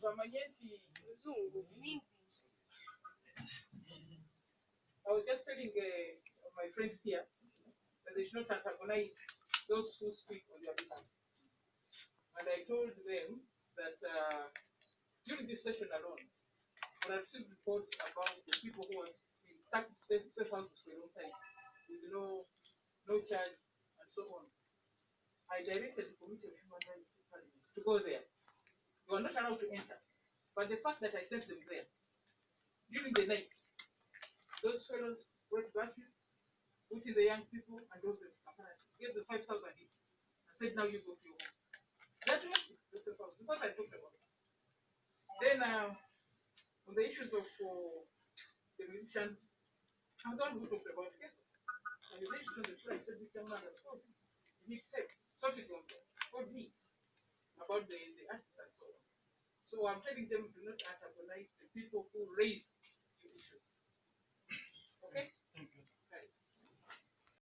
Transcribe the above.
I was just telling my friends here that they should not antagonize those who speak on their behalf. And I told them that during this session alone, when I received reports about the people who have been stuck in safe houses for a long time with no charge and so on, I directed the Committee of Human Rights to go there. They were not allowed to enter. But the fact that I sent them there during the night, those fellows brought buses, put in the young people, and drove them to Kampala, gave them 5,000 each, and said, now you go to your home. That was the safe house, because I talked about it. Then, on the issues of the musicians, I'm the one who talked about it. And the issues on the show, I said, this young man has called me. He said, Sophie called me about the artists and so on. So I'm telling them, do not antagonize the people who raise